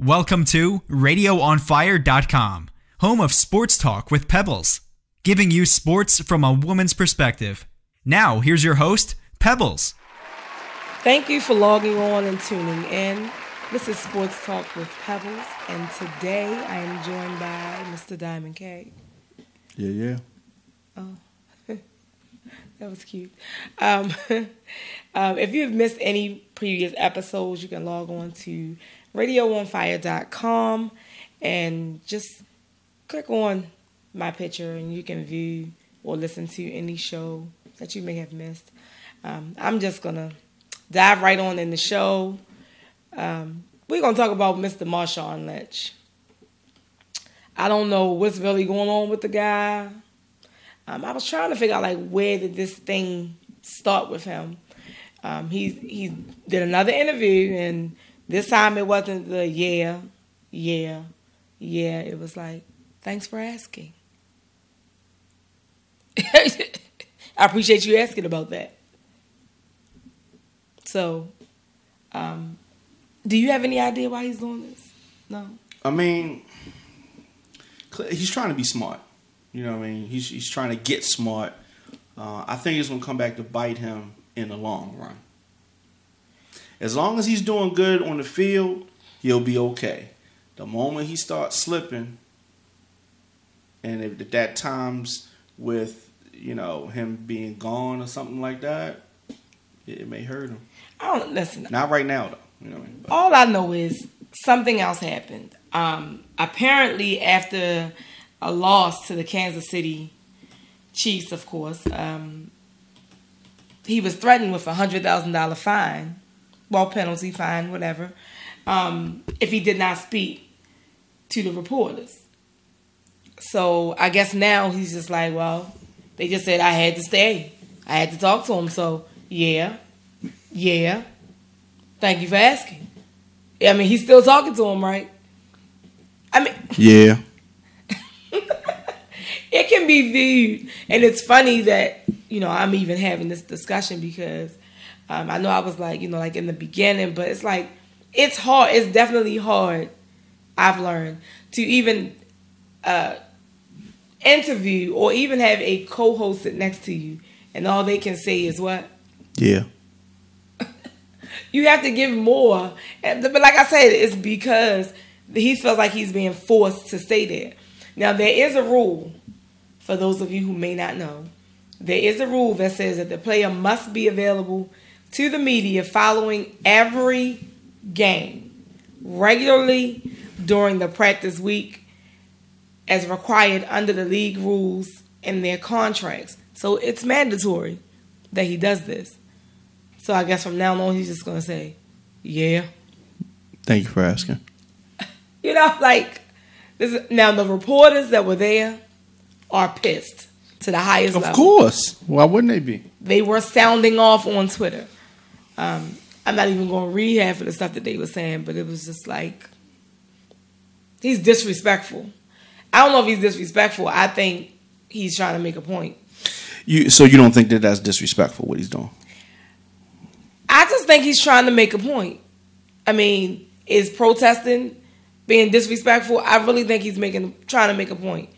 Welcome to RadioOnFire.com, home of sports talk with Pebbles, giving you sports from a woman's perspective. Now, here's your host, Pebbles. Thank you for logging on and tuning in. This is Sports Talk with Pebbles, and today I am joined by Mr. Diamond K. Yeah. Oh, that was cute. If you've missed any previous episodes, you can log on to RadioOnFire.com and just click on my picture and you can view or listen to any show that you may have missed. I'm just going to dive right on in the show. We're going to talk about Mr. Marshawn Lynch. I don't know what's really going on with the guy. I was trying to figure out, where did this thing start with him? He did another interview, and this time it wasn't the yeah. It was like, thanks for asking. I appreciate you asking about that. So, do you have any idea why he's doing this? No? I mean, he's trying to be smart. You know what I mean? He's trying to get smart. I think it's going to come back to bite him in the long run. As long as he's doing good on the field, he'll be okay. The moment he starts slipping, and if that times with, him being gone or something like that, it may hurt him. Listen. Not right now, though. You know what I mean? All I know is something else happened. Apparently, after a loss to the Kansas City Chiefs, of course, he was threatened with a $100,000 fine. Well, penalty, fine, whatever, if he did not speak to the reporters. So I guess now he's just like, well, they just said I had to stay. I had to talk to him. So, yeah. Thank you for asking. I mean, he's still talking to him, right? Yeah. It can be viewed, and it's funny that, I'm even having this discussion because I know I was in the beginning, but it's it's hard. It's definitely hard, I've learned, to even interview or even have a co-host sit next to you, and all they can say is what? Yeah. You have to give more. But like I said, it's because he feels like he's being forced to stay there. Now, there is a rule, for those of you who may not know. There is a rule that says that the player must be available to the media following every game, regularly during the practice week, as required under the league rules and their contracts. So it's mandatory that he does this. So I guess from now on, he's just going to say, yeah. Thank you for asking. Now the reporters that were there are pissed to the highest level. Of course. Why wouldn't they be? They were sounding off on Twitter. I'm not even going to read half of the stuff that they were saying, but it was just he's disrespectful. I don't know if he's disrespectful. I think he's trying to make a point. So you don't think that that's disrespectful, what he's doing? I just think he's trying to make a point. I mean, is protesting being disrespectful? I really think he's trying to make a point.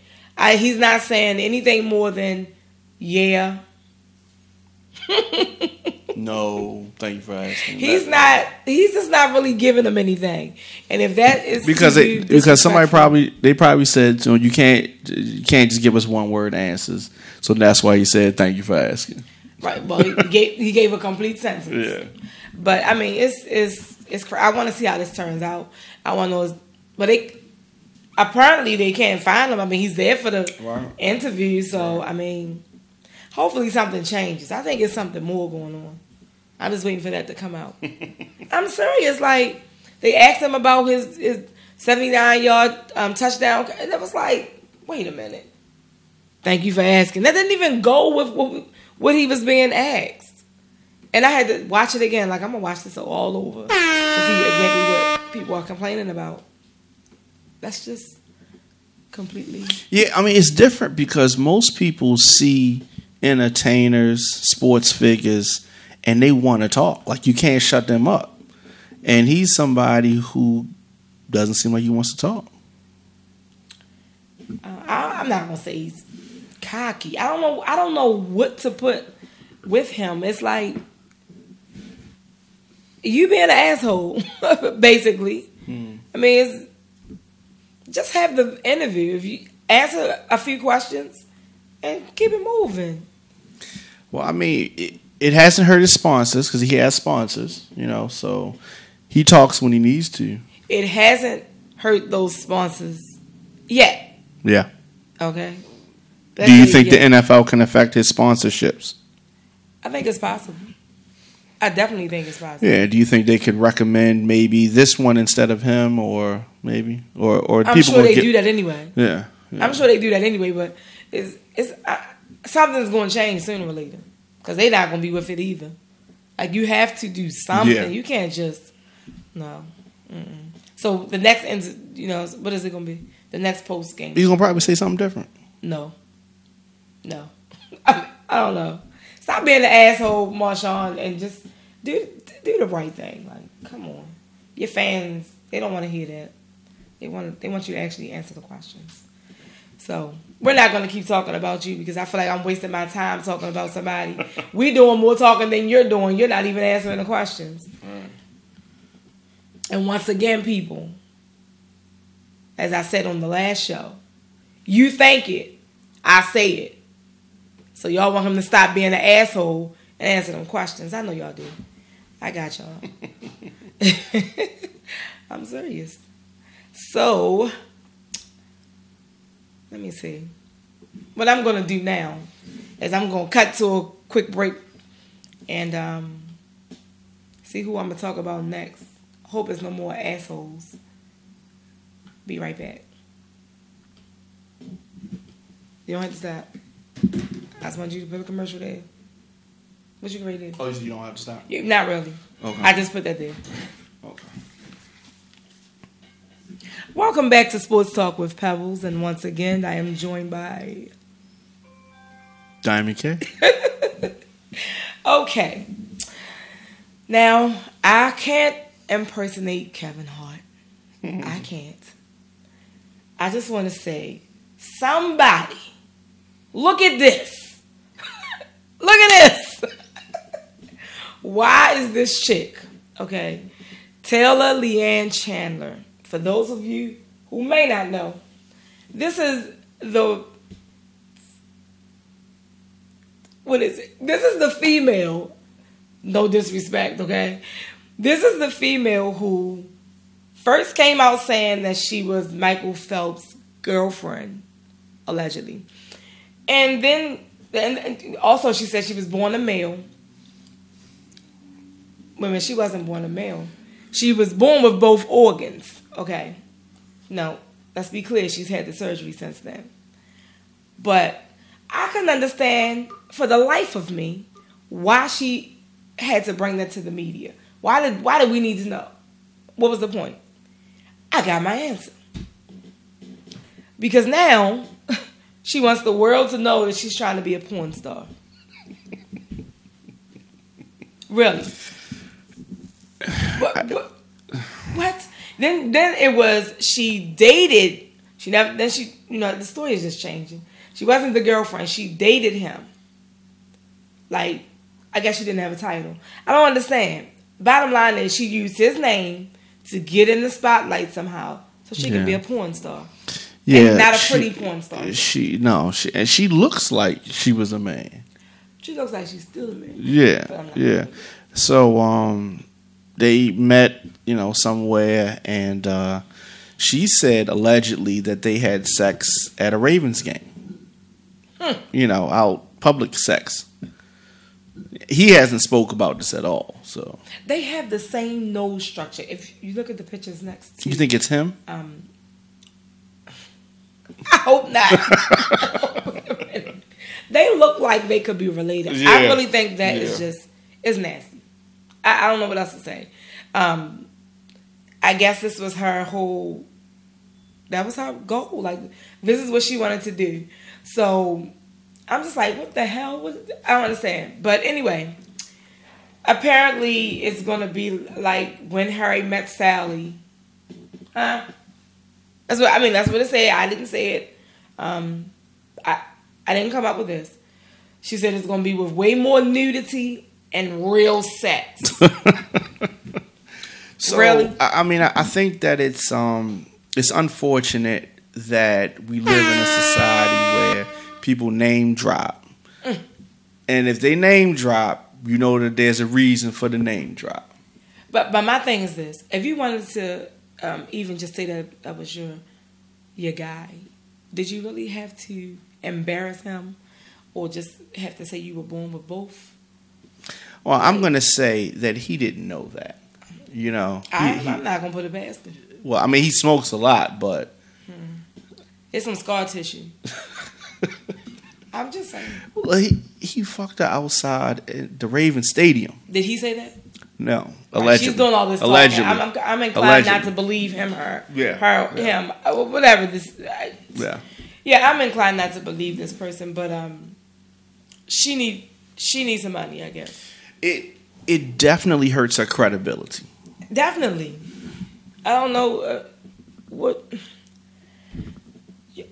He's not saying anything more than, yeah. No, thank you for asking. He's just not really giving them anything. And if that is because somebody probably said, you can't just give us one word answers. So that's why he said thank you for asking. Right. Well, he gave a complete sentence. Yeah. But I mean, it's I want to see how this turns out. I want to know, but apparently they can't find him. I mean, he's there for the interview, so I mean, hopefully something changes. I think it's something more going on. I'm just waiting for that to come out. I'm serious. They asked him about his 79-yard touchdown, and it was wait a minute. Thank you for asking. That didn't even go with what he was being asked. And I had to watch it again. I'm going to watch this all over to see exactly what people are complaining about. That's just completely... Yeah, I mean, it's different because most people see entertainers, sports figures, and they want to talk. You can't shut them up. And he's somebody who doesn't seem like he wants to talk. I'm not gonna say he's cocky. I don't know what to put with him. It's like you being an asshole, basically. I mean, it's just have the interview. If you answer a few questions and keep it moving. Well, I mean, it hasn't hurt his sponsors because he has sponsors, so he talks when he needs to. It hasn't hurt those sponsors yet. Yeah. Okay. Do you think the NFL can affect his sponsorships? I think it's possible. I definitely think it's possible. Yeah. Do you think they could recommend maybe this one instead of him, or maybe, or I'm people sure they do that anyway. Yeah. I'm sure they do that anyway, but something's going to change sooner or later because they're not going to be with it either. Like you have to do something. Yeah. You can't just no. Mm-mm. So the next, what is it going to be? The next post game. He's going to probably say something different. No. I don't know. Stop being an asshole, Marshawn, and just do the right thing. Like, come on. Your fans, they don't want to hear that. They want you to actually answer the questions. So we're not going to keep talking about you because I feel like I'm wasting my time talking about somebody. We're doing more talking than you're doing. You're not even answering the questions. And once again, people, as I said on the last show, you think it, I say it. So y'all want him to stop being an asshole and answer them questions. I know y'all do. I got y'all. I'm serious. So, let me see. What I'm going to do now is I'm going to cut to a quick break and see who I'm going to talk about next. Hope it's no more assholes. Be right back. You don't have to stop. I just want you to put a commercial there. What you ready to do? Oh, you don't have to stop? Yeah, not really. Okay. I just put that there. Okay. Welcome back to Sports Talk with Pebbles, and once again, I am joined by Diamond K. Okay. Now, I can't impersonate Kevin Hart. I can't. I just want to say, somebody, look at this. Look at this. Why is this chick, okay, Taylor Leanne Chandler, for those of you who may not know, this is the, what is it? This is the female, no disrespect, okay? This is the female who first came out saying that she was Michael Phelps' girlfriend, allegedly. And then also she said she was born a male. Women, she wasn't born a male. She was born with both organs, okay? No, let's be clear, she's had the surgery since then. But I couldn't understand, for the life of me, why she had to bring that to the media. Why did we need to know? What was the point? I got my answer. Because now, she wants the world to know that she's trying to be a porn star. Really? What? Then it was she dated. She never. Then she. The story is just changing. She wasn't the girlfriend. She dated him. Like, I guess she didn't have a title. I don't understand. Bottom line is she used his name to get in the spotlight somehow, so she can be a porn star. Yeah, and not a pretty porn star. She looks like she was a man. She looks like she's still a man. Yeah. So they met, somewhere, and she said allegedly that they had sex at a Ravens game. Out public sex. He hasn't spoke about this at all. So they have the same nose structure. If you look at the pictures next to you think it's him? I hope not. They look like they could be related. Yeah. I really think that is nasty. I don't know what else to say. I guess this was her whole, that was her goal. Like, this is what she wanted to do. So I'm just like, what the hell? I don't understand. But anyway, apparently it's going to be like When Harry Met Sally. That's what I mean. That's what it said. I didn't say it. I didn't come up with this. She said it's going to be with way more nudity and real sex. So, really? I mean, I think that it's unfortunate that we live in a society where people name drop. And if they name drop, you know that there's a reason for the name drop. But my thing is this. If you wanted to even just say that was your guy, did you really have to embarrass him or just have to say you were born with both? Well, I'm going to say that he didn't know that. You know, I'm not going to put it past him. Well, I mean, he smokes a lot, but... It's some scar tissue. I'm just saying. Well, he fucked her outside at the Ravens stadium. Did he say that? No, allegedly. She's doing all this allegedly. talking. I'm inclined not to believe him, him, whatever. Yeah, I'm inclined not to believe this person, but she needs some money, I guess. It definitely hurts her credibility. Definitely. I don't know what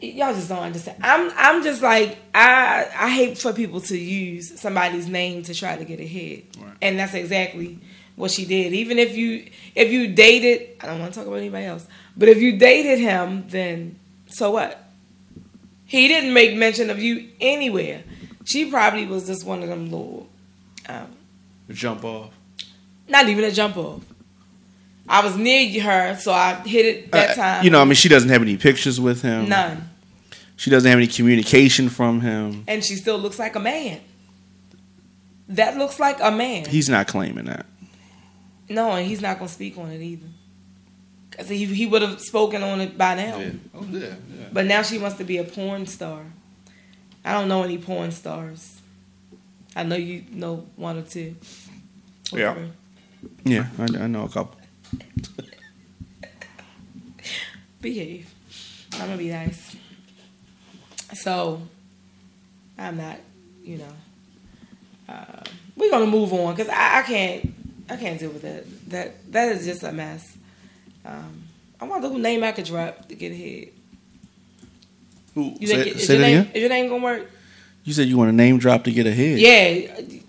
y'all just don't understand. I'm just like I hate for people to use somebody's name to try to get ahead, right. And that's exactly what she did. Even if you dated, I don't want to talk about anybody else, but if you dated him, then so what? He didn't make mention of you anywhere. She probably was just one of them little a jump off. Not even a jump off. I was near her, so I hit it that time. You know, I mean, she doesn't have any pictures with him. None. She doesn't have any communication from him. And she still looks like a man. That looks like a man. He's not claiming that. No, and he's not going to speak on it either. Because he would have spoken on it by now. Yeah. Oh, yeah. But now she wants to be a porn star. I don't know any porn stars. I know you know one or two. Yeah. Yeah, I know a couple. Behave. I'm going to be nice. So, I'm not, we're going to move on because I can't deal with it. That is just a mess. I wonder who name I could drop to get ahead. Who? Is your name going to work? You said you want a name drop to get ahead. Yeah.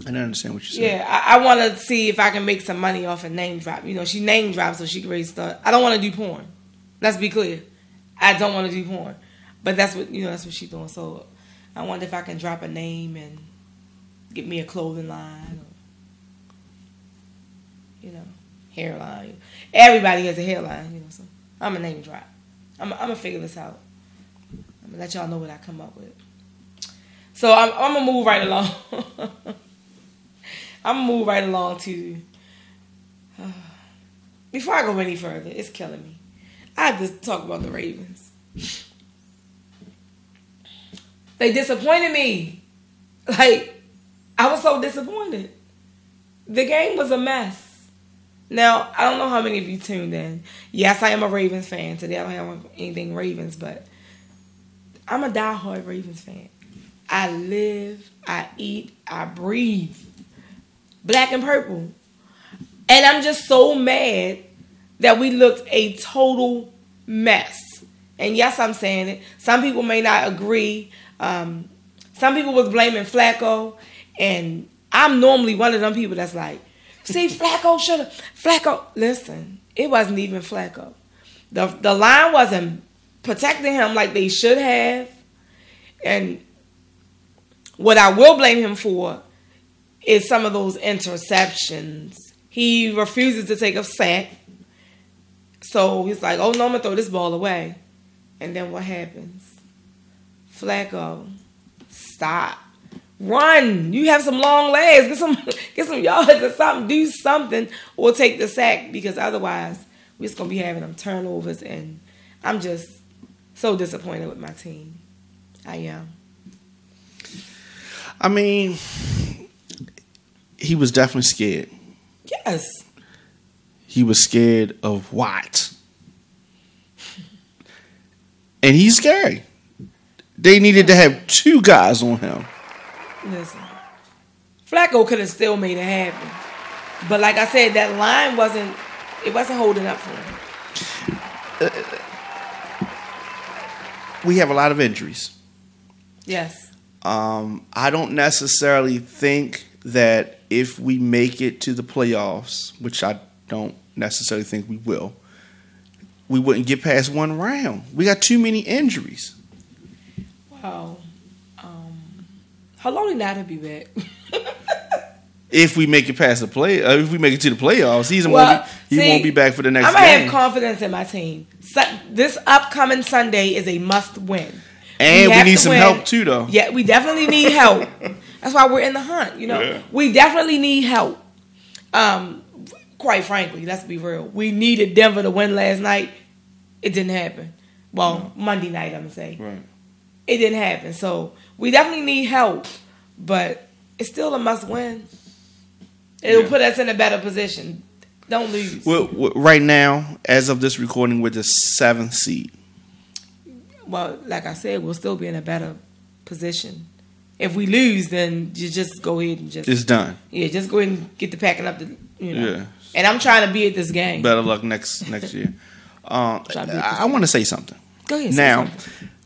I don't understand what you said. Yeah, I want to see if I can make some money off a name drop. She name drops so she can raise stuff. I don't want to do porn. Let's be clear. I don't want to do porn. But that's what she's doing. So I wonder if I can drop a name and get me a clothing line. Or, hairline. Everybody has a hairline, so I'm a name drop. I'm going to figure this out. I'm going to let y'all know what I come up with. So I'm going to move right along. I'm going to move right along to... before I go any further, it's killing me. I have to talk about the Ravens. They disappointed me. I was so disappointed. The game was a mess. Now, I don't know how many of you tuned in. Yes, I am a Ravens fan. Today I don't have anything Ravens, but I'm a diehard Ravens fan. I live, I eat, I breathe black and purple. And I'm just so mad that we looked a total mess. And yes, I'm saying it. Some people may not agree. Some people was blaming Flacco. And I'm normally one of them people that's like, see, Flacco. Listen, it wasn't even Flacco. The line wasn't protecting him like they should have. And what I will blame him for is some of those interceptions. He refuses to take a sack. So he's like, oh, no, I'm going to throw this ball away. And then what happens? Flacco, stop. Run. You have some long legs. Get some yards or something. Do something or take the sack because otherwise we're just going to be having them turnovers. And I'm just so disappointed with my team. I am. I mean, he was definitely scared. Yes. He was scared of what? And he's scary. They needed to have two guys on him. Listen, Flacco could have still made it happen. But like I said, that line wasn't, it wasn't holding up for him. We have a lot of injuries. Yes. I don't necessarily think that if we make it to the playoffs, which I don't necessarily think we will, we wouldn't get past one round. We got too many injuries. Wow. How long did Nada be back? If we make it past the if we make it to the playoffs, he won't be back for the next game. I'm gonna have confidence in my team. This upcoming Sunday is a must win. And we need some help too, though. Yeah, we definitely need help. That's why we're in the hunt. We definitely need help. Quite frankly, let's be real. We needed Denver to win last night. It didn't happen. Well, Monday night, I'm gonna say. Right. It didn't happen. So we definitely need help, but it's still a must win. It'll put us in a better position. Don't lose. Well, right now, as of this recording, we're the 7th seed. Well, like I said, we'll still be in a better position. If we lose, then you just go ahead and just... It's done. Yeah, just go ahead and get the packing up. Yeah. And I'm trying to be at this game. Better luck next year. I want to say something. Go ahead. Now,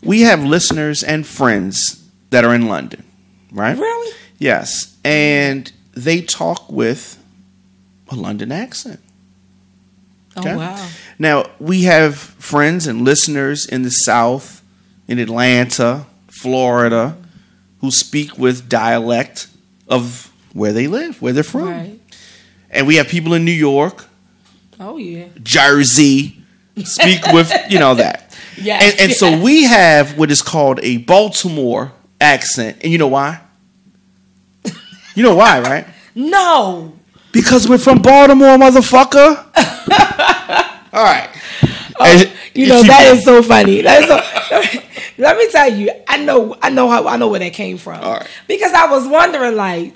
we have listeners and friends that are in London, right? Really? Yes. And they talk with a London accent. Okay? Oh, wow. Now, we have friends and listeners in the South, in Atlanta, Florida, who speak with dialect of where they live, where they're from. Right. And we have people in New York. Oh, yeah. Jersey, speak with, that. Yes. And so we have what is called a Baltimore accent. And you know why? You know why, right? No. Because we're from Baltimore, motherfucker. All right. That is so funny. Let me tell you, I know where that came from. All right. Because I was wondering, like,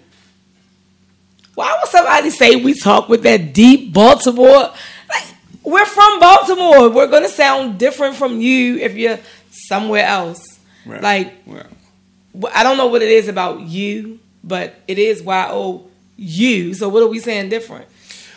why would somebody say we talk with that deep Baltimore? Like, we're from Baltimore. We're gonna sound different from you if you're somewhere else. Right. Like, I don't know what it is about you, but it is YOU. So what are we saying different?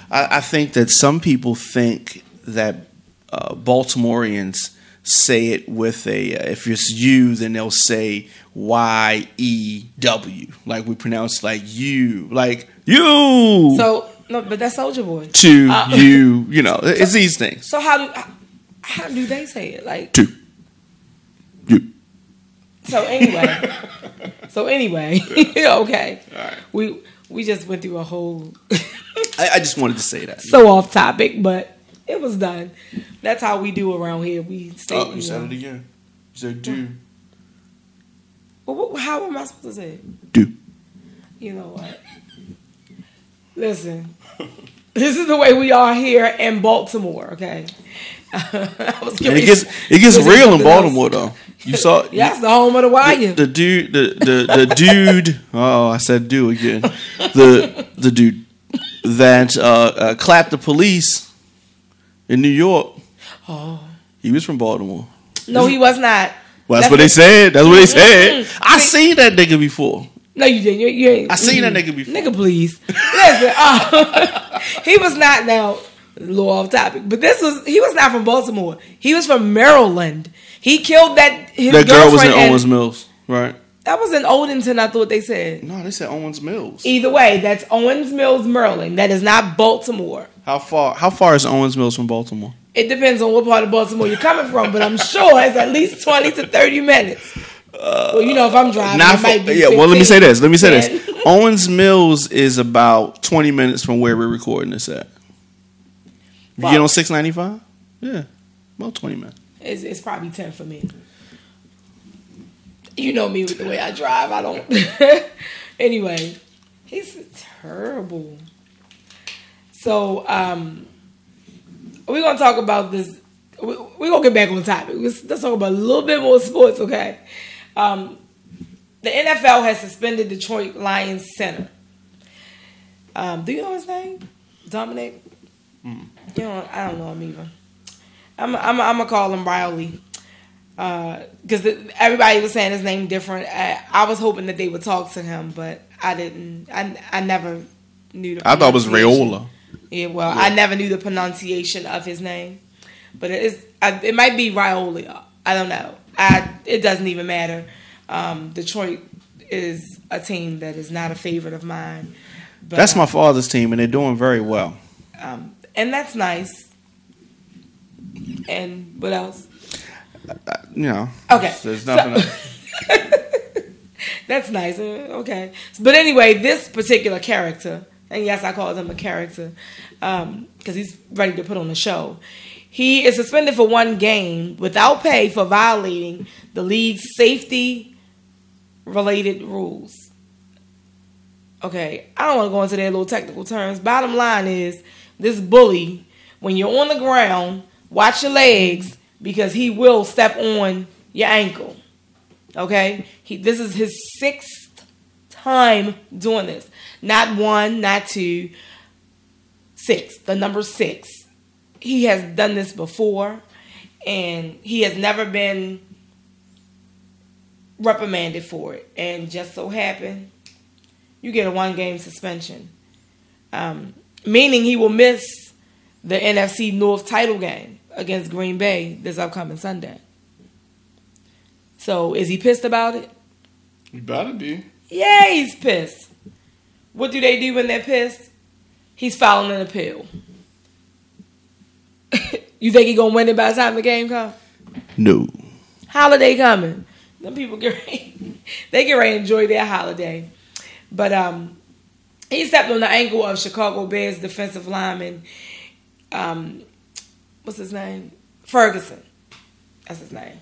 I think that some people think that Baltimoreans say it with if it's you, then they'll say YEW. Like we pronounce like you. Like you. So, no, but that's Soulja Boy. To you. It's these things. So how do they say it? Like to you. So anyway. Okay. All right. We just went through a whole... I just wanted to say that. So off topic, but it was done. That's how we do around here. We stay... Oh, you said it again. You said do. Well, how am I supposed to say it? Do. You know what? Listen. This is the way we are here in Baltimore, okay? It gets real in Baltimore, though. You saw, it's the home of the wire. The dude, the dude. Oh, I said do again. The dude that clapped the police in New York. Oh, he was from Baltimore. No, he was not. Well, that's what they said. That's what they said. I seen that nigga before. No, you didn't. You ain't. I seen that nigga before. Nigga, please. Listen, he was not now. A little off topic, but he was not from Baltimore. He was from Maryland. He killed that girl was in Owens Mills, right? That was in Odenton, I thought they said. No, they said Owens Mills. Either way, that's Owens Mills, Maryland. That is not Baltimore. How far is Owens Mills from Baltimore? It depends on what part of Baltimore you're coming from, but I'm sure it's at least 20 to 30 minutes. Well, if I'm driving, it might be 15. Well, let me say this. Owens Mills is about 20 minutes from where we're recording this at. You get on 695? Yeah, about 20 minutes. It's probably 10 for me. You know me with the way I drive. I don't. Anyway, he's terrible. So, we're going to talk about this. We're going to get back on topic. Let's talk about a little bit more sports, okay? The NFL has suspended Detroit Lions center. Do you know his name? Dominic? I don't know him either. I'm gonna call him Riley because everybody was saying his name different. I was hoping that they would talk to him, but I didn't. I never knew. I thought it was Raiola. Yeah, well, I never knew the pronunciation of his name, but it might be Raiola. I don't know. It doesn't even matter. Detroit is a team that is not a favorite of mine. But, that's my father's team, and they're doing very well. And that's nice. And what else? Okay. There's nothing else. That's nice. Okay. But anyway, this particular character, and yes, I call him a character because he's ready to put on a show. He is suspended for 1 game without pay for violating the league's safety-related rules. Okay, I don't want to go into their little technical terms. Bottom line is, this bully, when you're on the ground, watch your legs because he will step on your ankle. Okay? This is his 6th time doing this. Not 1, not 2, 6. The number 6. He has done this before, and he has never been reprimanded for it. And just so happened, you get a 1-game suspension. Meaning he will miss the NFC North title game against Green Bay this upcoming Sunday. So, is he pissed about it? You better be. Yeah, he's pissed. What do they do when they're pissed? He's filing an appeal. You think he gonna win it by the time the game comes? No. Holiday coming. Them people get ready. They get ready to enjoy their holiday. But he stepped on the ankle of Chicago Bears defensive lineman. What's his name? Ferguson. That's his name.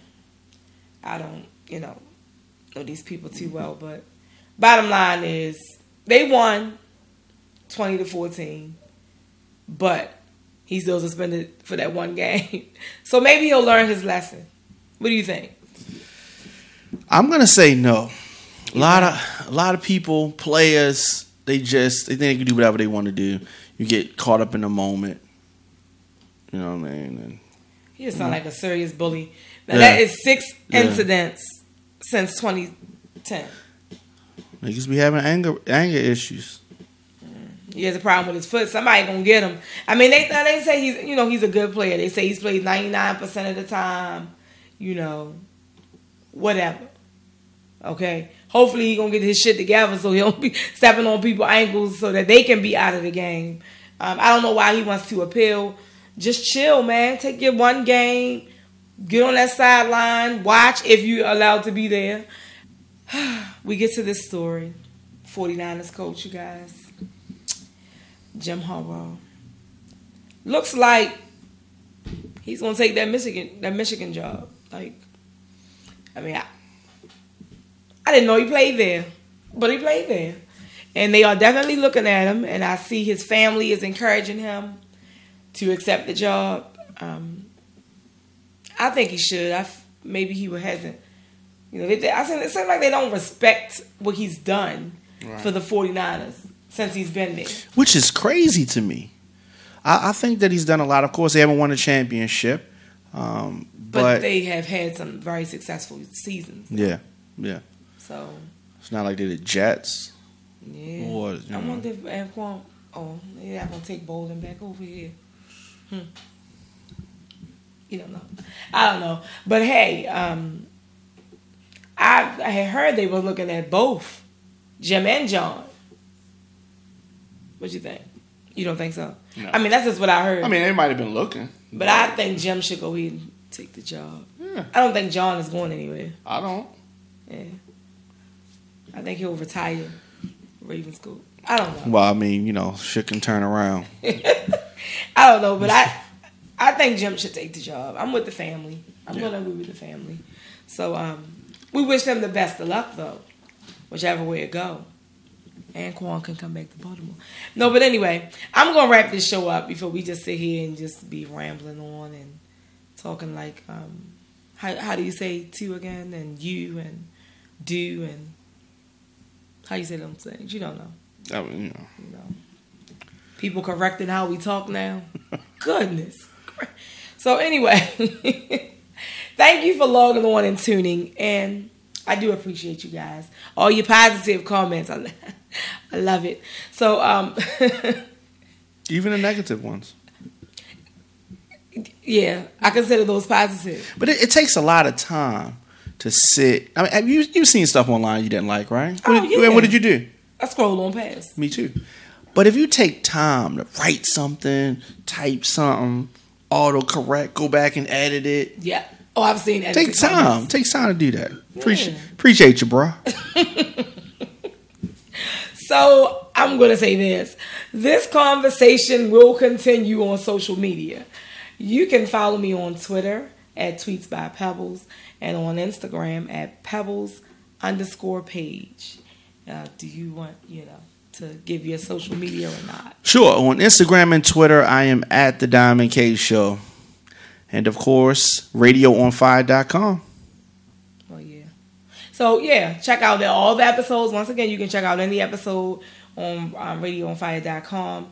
I don't, know these people too well, but bottom line is they won 20-14, but he's still suspended for that 1 game. So maybe he'll learn his lesson. What do you think? I'm gonna say no. A lot of people, players, they think they can do whatever they want to do. You get caught up in the moment. You know what I mean? And, he just sounds like a serious bully. Now that is 6 incidents since 2010. Niggas be having anger issues. He has a problem with his foot. Somebody gonna get him. I mean, they say he's a good player. They say he's played 99% of the time. Whatever. Okay. Hopefully he gonna get his shit together so he don't be stepping on people's ankles so that they can be out of the game. I don't know why he wants to appeal. Just chill, man. Take your 1 game. Get on that sideline. Watch if you're allowed to be there. We get to this story. 49ers coach, you guys. Jim Harbaugh. Looks like he's gonna take that Michigan job. I didn't know he played there, but he played there. And they are definitely looking at him, and I see his family is encouraging him to accept the job. I think he should. Maybe he hasn't. It seems like they don't respect what he's done for the 49ers since he's been there. Which is crazy to me. I think that he's done a lot. Of course, they haven't won a championship. But they have had some very successful seasons. Yeah. So it's not like they're the Jets. Yeah. I wonder if Anquan. Oh, they're not gonna take Bolden back over here. You don't know. I don't know. But hey, I had heard they were looking at both Jim and John. What you think? You don't think so? No. I mean, that's just what I heard. I mean, they might have been looking. But I think Jim should go ahead and take the job. Yeah. I don't think John is going anywhere. I don't. Yeah. I think he'll retire Ravens school. I don't know. Well, I mean, shit can turn around. I don't know, but I think Jim should take the job. I'm with the family. I'm going to agree with the family. So we wish them the best of luck, though, whichever way it go. And Quan can come back to Baltimore. No, but anyway, I'm going to wrap this show up before we just sit here and just be rambling on and talking like, how do you say to again? And you and do and how you say them things? You don't know. I mean, you know. People correcting how we talk now. Goodness. So anyway, thank you for logging on and tuning, and I do appreciate you guys. All your positive comments, I love it. So Even the negative ones. Yeah, I consider those positive. But it takes a lot of time to sit. I mean, have you've seen stuff online you didn't like, right? What did you do? I scroll on past. Me too. But if you take time to write something, type something, autocorrect, go back and edit it. Yeah. Oh, I've seen it. Take time. Takes time to do that. Appreciate you, bro. So I'm going to say this. This conversation will continue on social media. You can follow me on Twitter at Tweets by Pebbles and on Instagram at Pebbles_page. Do you want, to give your social media or not? Sure. On Instagram and Twitter, I am at The Diamond K Show. And, of course, radioonfire.com. Oh, yeah. So, yeah, check out all the episodes. Once again, you can check out any episode on radioonfire.com.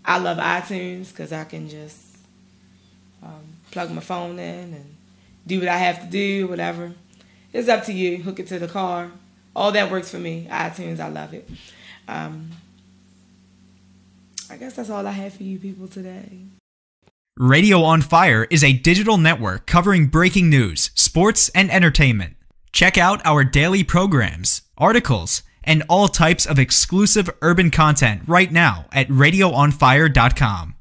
I love iTunes because I can just plug my phone in and do what I have to do, whatever. It's up to you. Hook it to the car. All that works for me. iTunes, I love it. I guess that's all I have for you people today. Radio on Fire is a digital network covering breaking news, sports, and entertainment. Check out our daily programs, articles, and all types of exclusive urban content right now at radioonfire.com.